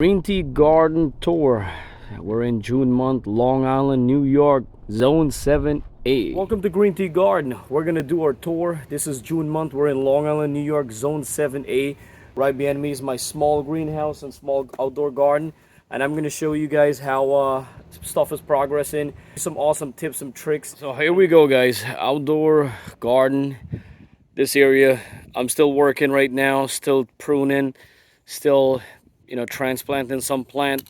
GreenTGarden tour. We're in June month, Long Island, New York, Zone 7A. Welcome to GreenTGarden. We're gonna do our tour. This is June month. We're in Long Island, New York, Zone 7A. Right behind me is my small greenhouse and small outdoor garden, and I'm gonna show you guys how stuff is progressing. Some awesome tips, some tricks. So here we go, guys. Outdoor garden. This area, I'm still working right now. Still pruning. Still, transplanting some plant.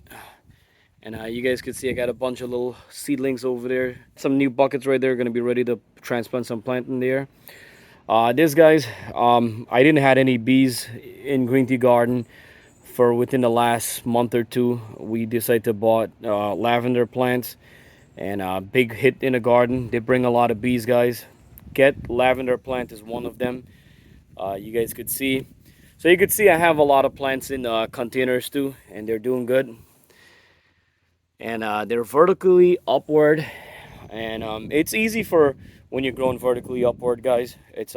And you guys can see I got a bunch of little seedlings over there. Some new buckets right there, gonna be ready to transplant some plant in there. This, guys, I didn't had any bees in GreenTGarden for within the last month or two. We decided to bought lavender plants, and a big hit in the garden. They bring a lot of bees, guys. Get lavender plant is one of them. You guys could see. So you can see I have a lot of plants in containers too, and they're doing good. And they're vertically upward, and it's easy for when you're growing vertically upward, guys. It's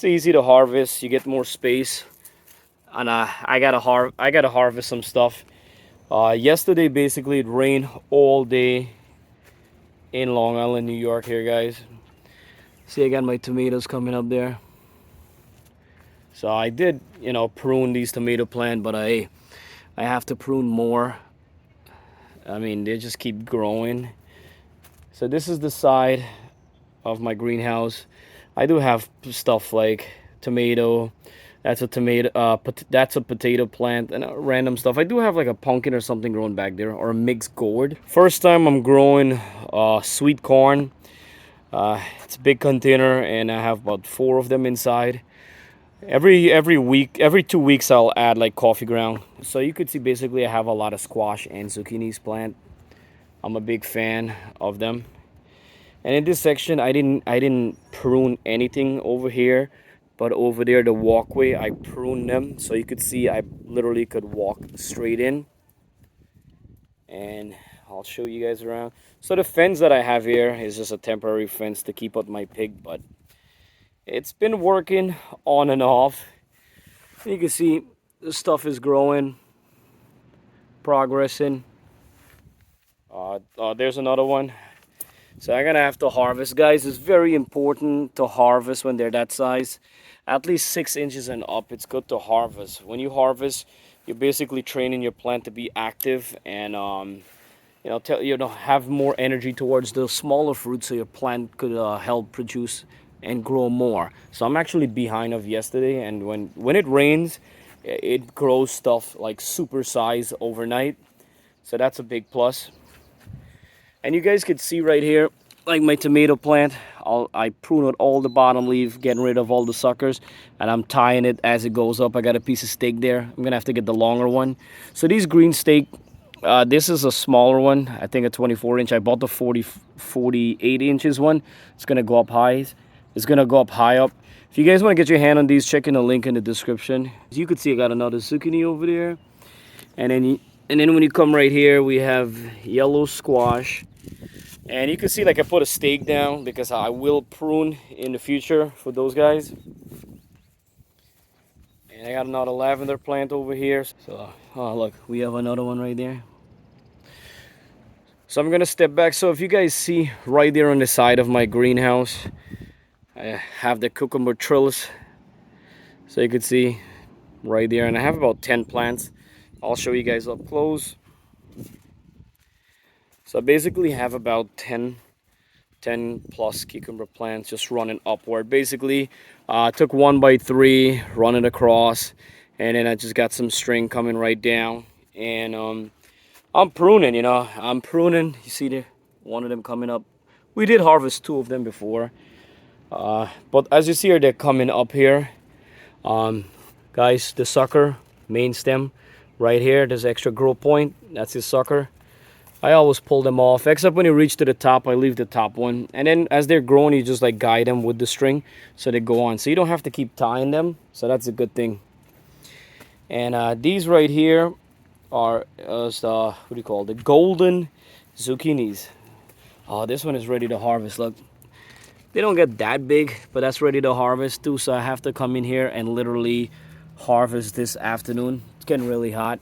easy to harvest. You get more space, and I gotta harvest some stuff. Yesterday, basically, it rained all day in Long Island, New York. Here, guys. See, I got my tomatoes coming up there. So I did, prune these tomato plant, but I have to prune more. I mean, they just keep growing. So this is the side of my greenhouse. I do have stuff like tomato. That's a tomato. That's a potato plant and random stuff. I do have like a pumpkin or something growing back there, or a mixed gourd. First time I'm growing sweet corn. It's a big container, and I have about 4 of them inside. Every week, every 2 weeks, I'll add like coffee ground. So you could see basically I have a lot of squash and zucchinis plant. I'm a big fan of them. And in this section, I didn't prune anything over here, but over there the walkway I pruned them. So you could see I literally could walk straight in. And I'll show you guys around. So the fence that I have here is just a temporary fence to keep out my pig, but it's been working on and off. You can see the stuff is growing, progressing. There's another one. So I'm gonna have to harvest, guys. It's very important to harvest when they're that size. At least 6 inches and up, it's good to harvest. When you harvest, you're basically training your plant to be active and have more energy towards the smaller fruits, so your plant could help produce and grow more. So I'm actually behind of yesterday, and when it rains, it grows stuff like super size overnight. So that's a big plus. And you guys could see right here, like my tomato plant, I prune out all the bottom leaf, getting rid of all the suckers, and I'm tying it as it goes up. I got a piece of stake there. I'm gonna have to get the longer one. So these green stake, this is a smaller one, I think a 24 inch. I bought the 48 inches one. It's gonna go up high. It's gonna go up high up. If you guys want to get your hand on these, check in the link in the description. As you can see, I got another zucchini over there, and then when you come right here, we have yellow squash, and you can see like I put a stake down because I will prune in the future for those guys. And I got another lavender plant over here. So look, we have another one right there. So I'm gonna step back. So if you guys see right there on the side of my greenhouse, I have the cucumber trellis, so you can see right there, and I have about 10 plants. I'll show you guys up close. So I basically have about 10 plus cucumber plants just running upward. Basically, took 1x3, running across, and then I just got some string coming right down. And I'm pruning, I'm pruning. You see there, one of them coming up. We did harvest 2 of them before. But as you see here, they're coming up here. Guys, the sucker, main stem, right here, there's extra growth point. That's his sucker. I always pull them off, except when you reach to the top, I leave the top one. And then as they're growing, you just like guide them with the string so they go on. So you don't have to keep tying them. So that's a good thing. And these right here are, the golden zucchinis. Oh, this one is ready to harvest, look. They don't get that big, but that's ready to harvest too. So I have to come in here and literally harvest this afternoon. It's getting really hot.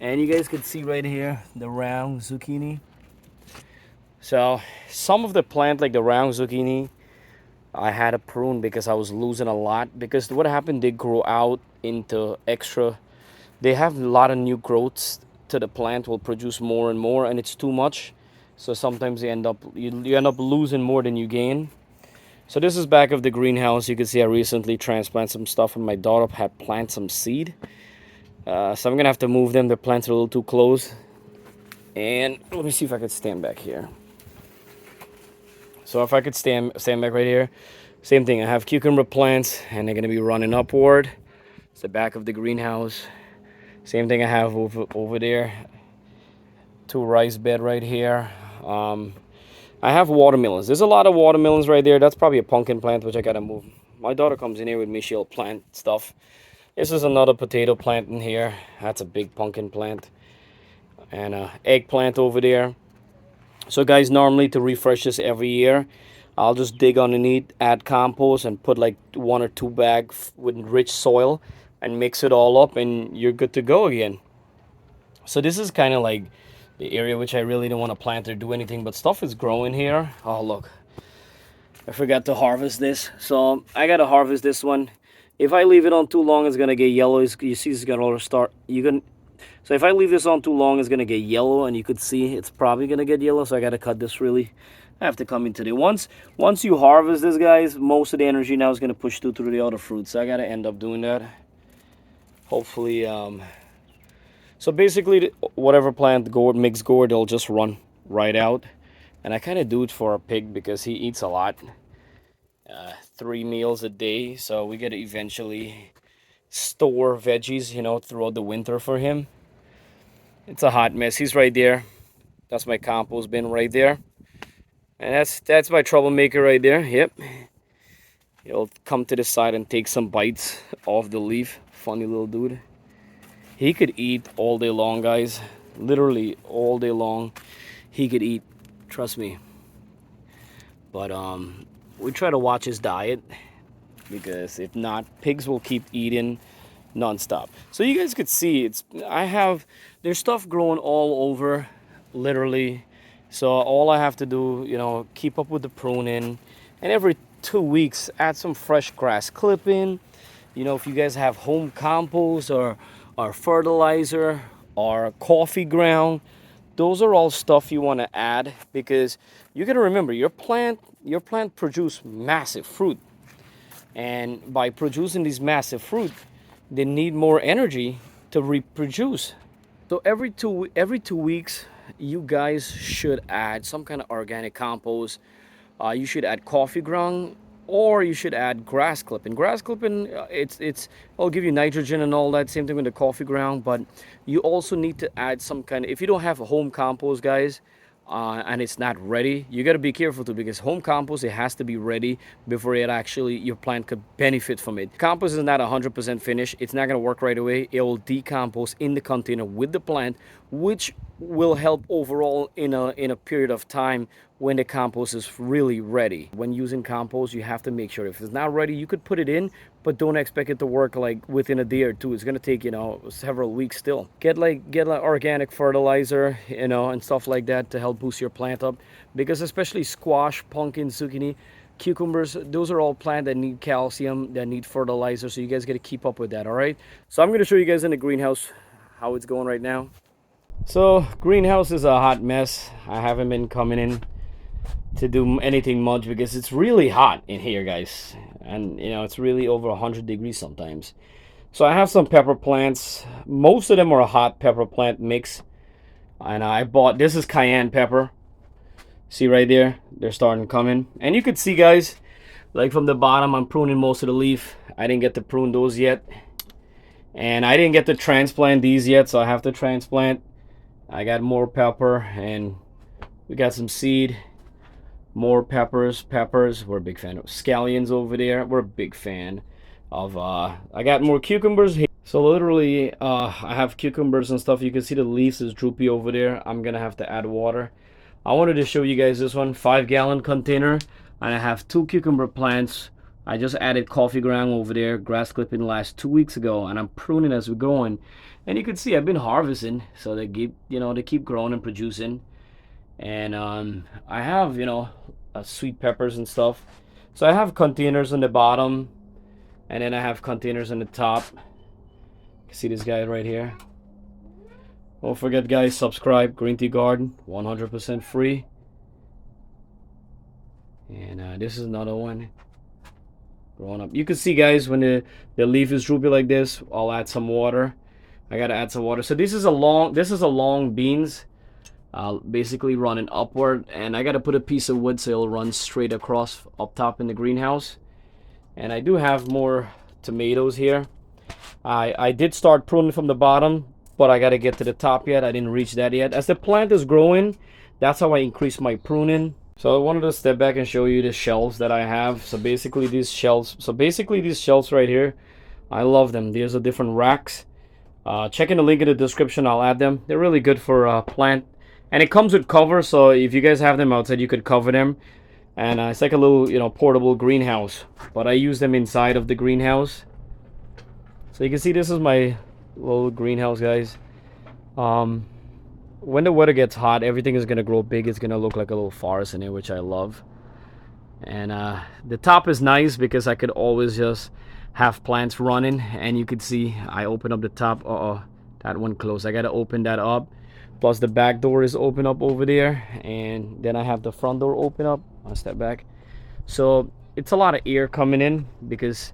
And you guys can see right here the round zucchini. So some of the plant, like the round zucchini, I had to prune because I was losing a lot. Because what happened, they grow out into extra. They have a lot of new growths to the plant, will produce more and more, and it's too much. So sometimes you end up losing more than you gain. So this is back of the greenhouse. You can see I recently transplanted some stuff, and my daughter had planted some seed. So I'm gonna have to move them. The plants are a little too close. And let me see if I could stand back here. So if I could stand back right here, same thing. I have cucumber plants, and they're gonna be running upward. It's the back of the greenhouse. Same thing I have over there. 2 rice bed right here. I have watermelons. There's a lot of watermelons right there. That's probably a pumpkin plant, which I gotta move. My daughter comes in here with me. She'll plant stuff. This is another potato plant in here. That's a big pumpkin plant. And eggplant over there. So guys, normally to refresh this every year, I'll just dig underneath, add compost, and put like 1 or 2 bags with rich soil and mix it all up, and you're good to go again. So this is kind of like the area which I really don't want to plant or do anything, but stuff is growing here. Oh look, I forgot to harvest this, so I gotta harvest this one. If I leave it on too long, it's gonna get yellow. You see it's gonna start, so if I leave this on too long, it's gonna get yellow, and you could see it's probably gonna get yellow, so I gotta cut this really. I have to come into the once you harvest this, guys, most of the energy now is gonna push through the other fruits. So I gotta end up doing that. Hopefully, so basically whatever plant makes gourd, they'll just run right out. And I kind of do it for a pig because he eats a lot. 3 meals a day, so we gotta eventually store veggies, throughout the winter for him. It's a hot mess. He's right there. That's my compost bin right there. And that's my troublemaker right there. Yep. He'll come to the side and take some bites off the leaf. Funny little dude. He could eat all day long, guys. Literally all day long. He could eat. Trust me. But we try to watch his diet, because if not, pigs will keep eating non-stop. So you guys could see there's stuff growing all over, literally. So all I have to do, keep up with the pruning, and every 2 weeks add some fresh grass clipping. If you guys have home compost or fertilizer or coffee ground, those are all stuff you want to add, because you got to remember your plant produce massive fruit, and by producing these massive fruit, they need more energy to reproduce. So every two weeks, you guys should add some kind of organic compost. You should add coffee ground, or you should add grass clipping. Grass clipping, it'll give you nitrogen and all that. Same thing with the coffee ground, but you also need to add some kind of, if you don't have a home compost, guys, and it's not ready, you got to be careful too, because home compost, it has to be ready before your plant could benefit from it. Compost is not 100% finished. It's not going to work right away. It will decompose in the container with the plant, which will help overall in a period of time when the compost is really ready. When using compost, you have to make sure if it's not ready, you could put it in, but don't expect it to work like within a day or two. It's gonna take several weeks still. Get like organic fertilizer, and stuff like that to help boost your plant up, because especially squash, pumpkin, zucchini, cucumbers, those are all plants that need calcium, that need fertilizer. So you guys got to keep up with that. All right, so I'm going to show you guys in the greenhouse how it's going right now. So greenhouse is a hot mess. I haven't been coming in to do anything much because it's really hot in here, guys, and it's really over 100 degrees sometimes. So I have some pepper plants. Most of them are a hot pepper plant mix, and I bought, this is cayenne pepper. See right there, they're starting to come in, and you could see, guys, like from the bottom, I'm pruning most of the leaf. I didn't get to prune those yet, and I didn't get to transplant these yet, so I have to transplant. I got more pepper, and we got some seed. More peppers. We're a big fan of scallions over there. We're a big fan of I got more cucumbers here. So literally I have cucumbers and stuff. You can see the leaves is droopy over there. I'm gonna have to add water. I wanted to show you guys this one 5-gallon container, and I have 2 cucumber plants. I just added coffee ground over there, grass clipping last 2 weeks ago, and I'm pruning as we're going. And you can see I've been harvesting, so they keep, they keep growing and producing. And I have, sweet peppers and stuff. So I have containers on the bottom, and then I have containers on the top. See this guy right here. Don't forget, guys, subscribe. GreenTGarden, 100% free. And this is another one growing up. You can see, guys, when the leaf is droopy like this, I'll add some water. I gotta add some water. So this is a long beans, basically running upward, and I gotta put a piece of wood so it'll run straight across up top in the greenhouse. And I do have more tomatoes here. I did start pruning from the bottom, but I gotta get to the top yet. I didn't reach that yet. As the plant is growing, that's how I increase my pruning. So I wanted to step back and show you the shelves that I have. So basically these shelves right here, I love them. These are different racks. Check in the link in the description, I'll add them. They're really good for plant. And it comes with cover, so if you guys have them outside, you could cover them. And it's like a little, portable greenhouse. But I use them inside of the greenhouse. So you can see this is my little greenhouse, guys. When the weather gets hot, everything is gonna grow big. It's gonna look like a little forest in here, which I love. And the top is nice because I could always just have plants running. And you could see I open up the top. That one closed. I gotta open that up. Plus the back door is open up over there, and then I have the front door open up. I'll step back. So it's a lot of air coming in because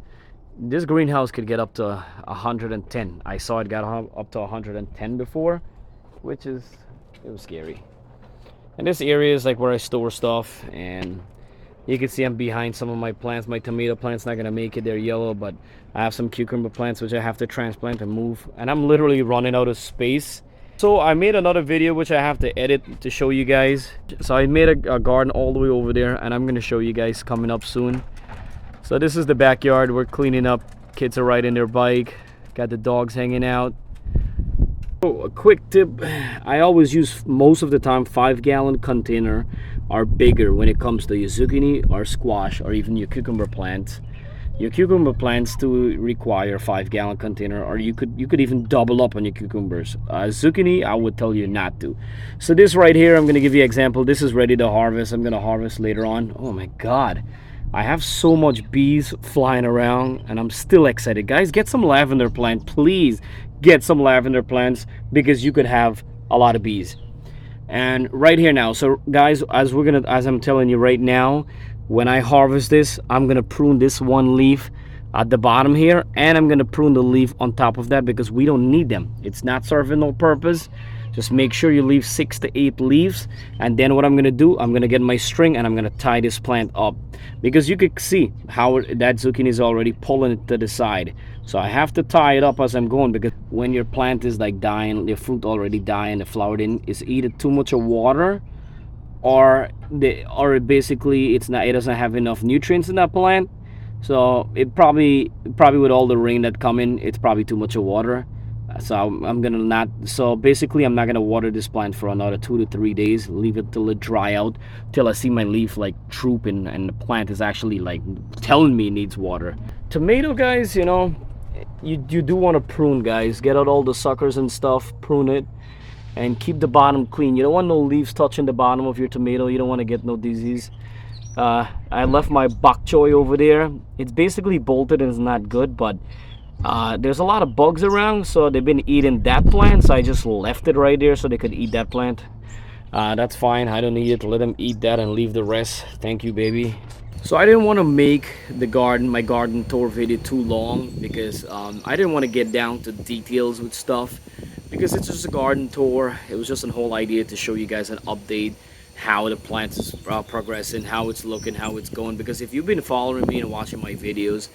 this greenhouse could get up to 110. I saw it got up to 110 before, which it was scary. And this area is like where I store stuff, and you can see I'm behind some of my plants. My tomato plant's not gonna make it, they're yellow, but I have some cucumber plants which I have to transplant and move, and I'm literally running out of space. So I made another video which I have to edit to show you guys. So I made a garden all the way over there, and I'm gonna show you guys coming up soon. So this is the backyard. We're cleaning up. Kids are riding their bike. Got the dogs hanging out. Oh, a quick tip. I always use, most of the time, 5-gallon container are bigger when it comes to your zucchini or squash or even your cucumber plants. Your cucumber plants do require 5-gallon container, or you could even double up on your cucumbers. Zucchini, I would tell you not to. So this right here, I'm gonna give you an example. This is ready to harvest. I'm gonna harvest later on. Oh my God. I have so much bees flying around, and I'm still excited. Guys, get some lavender plant. Please get some lavender plants because you could have a lot of bees. And right here now, so guys, as I'm telling you right now, when I harvest this, I'm gonna prune this one leaf at the bottom here, and I'm gonna prune the leaf on top of that because we don't need them. It's not serving no purpose. Just make sure you leave 6 to 8 leaves, and then what I'm gonna do, I'm gonna get my string and I'm gonna tie this plant up because you could see how that zucchini is already pulling it to the side. So I have to tie it up as I'm going, because when your plant is like dying, the fruit already dying, the flower is either too much of water, or basically it doesn't have enough nutrients in that plant. So it probably with all the rain that come in, it's probably too much of water. So basically I'm not gonna water this plant for another 2 to 3 days. Leave it till it dry out, till I see my leaf like drooping and the plant is actually like telling me it needs water. Tomato, guys, you do want to prune, guys. Get out all the suckers and stuff, prune it, and keep the bottom clean. You don't want no leaves touching the bottom of your tomato. You don't want to get no disease. I left my bok choy over there. It's basically bolted and it's not good, but there's a lot of bugs around, so they've been eating that plant, so I just left it right there so they could eat that plant. That's fine. I don't need it. Let them eat that and leave the rest. Thank you, baby. So I didn't want to make my garden tour video too long because I didn't want to get down to details with stuff, because it's just a garden tour. It was just a whole idea to show you guys an update, how the plants is progressing, how it's looking, how it's going. Because if you've been following me and watching my videos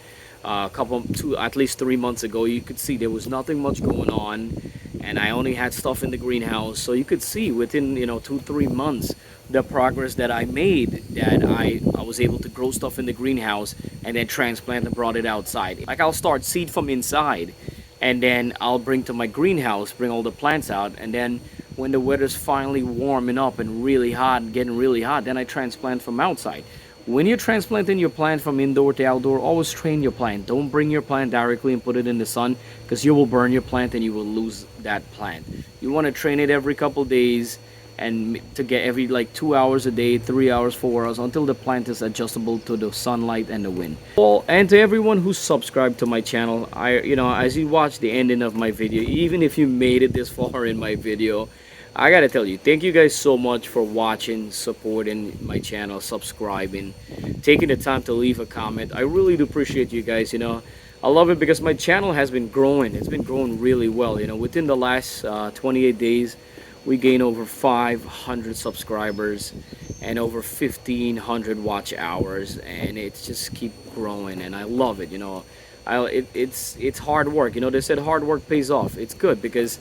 at least 3 months ago, you could see there was nothing much going on, and I only had stuff in the greenhouse. So you could see within 2-3 months the progress that I made, that I was able to grow stuff in the greenhouse and then transplant and brought it outside. Like, I'll start seed from inside, and then I'll bring to my greenhouse, bring all the plants out, and then when the weather's finally warming up and really hot, getting really hot, then I transplant from outside. When you're transplanting your plant from indoor to outdoor, always train your plant. Don't bring your plant directly and put it in the sun, because you will burn your plant and you will lose that plant. You want to train it every couple days, and to get every like 2 hours a day, 3 hours, 4 hours, until the plant is adjustable to the sunlight and the wind. Well, and to everyone who's subscribed to my channel, as you watch the ending of my video, even if you made it this far in my video, I gotta tell you, thank you guys so much for watching, supporting my channel, subscribing, taking the time to leave a comment. I really do appreciate you guys. I love it because my channel has been growing. It's been growing really well. Within the last 28 days, we gained over 500 subscribers and over 1,500 watch hours, and it's just keep growing, and I love it. It's hard work. They said hard work pays off. It's good because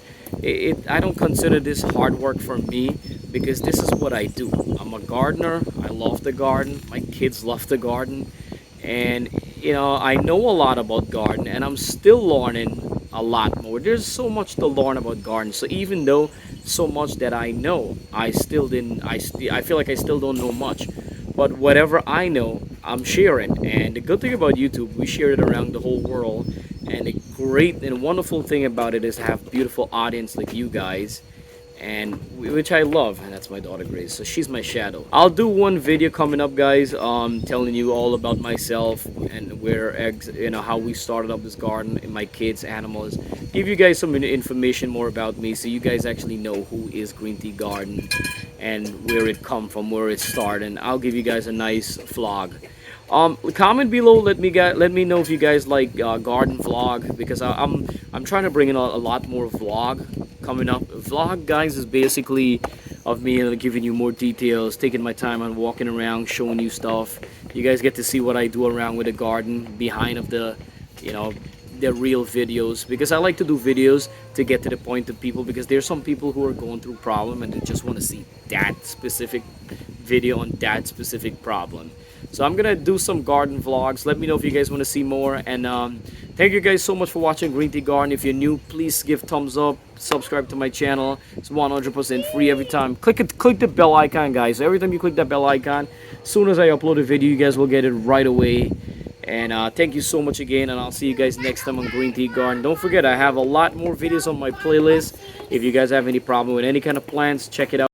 I don't consider this hard work for me, because this is what I do. I'm a gardener. I love the garden. My kids love the garden, and I know a lot about garden, and I'm still learning a lot more. There's so much to learn about garden. So even though so much that I know, I feel like I still don't know much. But whatever I know, I'm sharing. And the good thing about YouTube, we share it around the whole world. And the great and wonderful thing about it is to have beautiful audience like you guys, and which I love. And that's my daughter Grace, so she's my shadow. I'll do one video coming up, guys, telling you all about myself and how we started up this garden, and my kids, animals, give you guys some information more about me, so you guys actually know who is GreenTGarden and where it come from, where it started. And I'll give you guys a nice vlog. Comment below, let me know if you guys like garden vlog, because I'm trying to bring in a lot more vlog coming up. Vlog, guys, is basically of me giving you more details, taking my time on walking around, showing you stuff. You guys get to see what I do around with the garden behind of the real videos, because I like to do videos to get to the point of people, because there's some people who are going through problem and they just want to see that specific video on that specific problem. So I'm gonna do some garden vlogs. Let me know if you guys want to see more, and thank you guys so much for watching GreenTGarden. If you're new, please give thumbs up, subscribe to my channel. It's 100% free every time. Click the bell icon, guys. Every time you click that bell icon, as soon as I upload a video, you guys will get it right away. And thank you so much again, and I'll see you guys next time on GreenTGarden. Don't forget, I have a lot more videos on my playlist. If you guys have any problem with any kind of plants, check it out.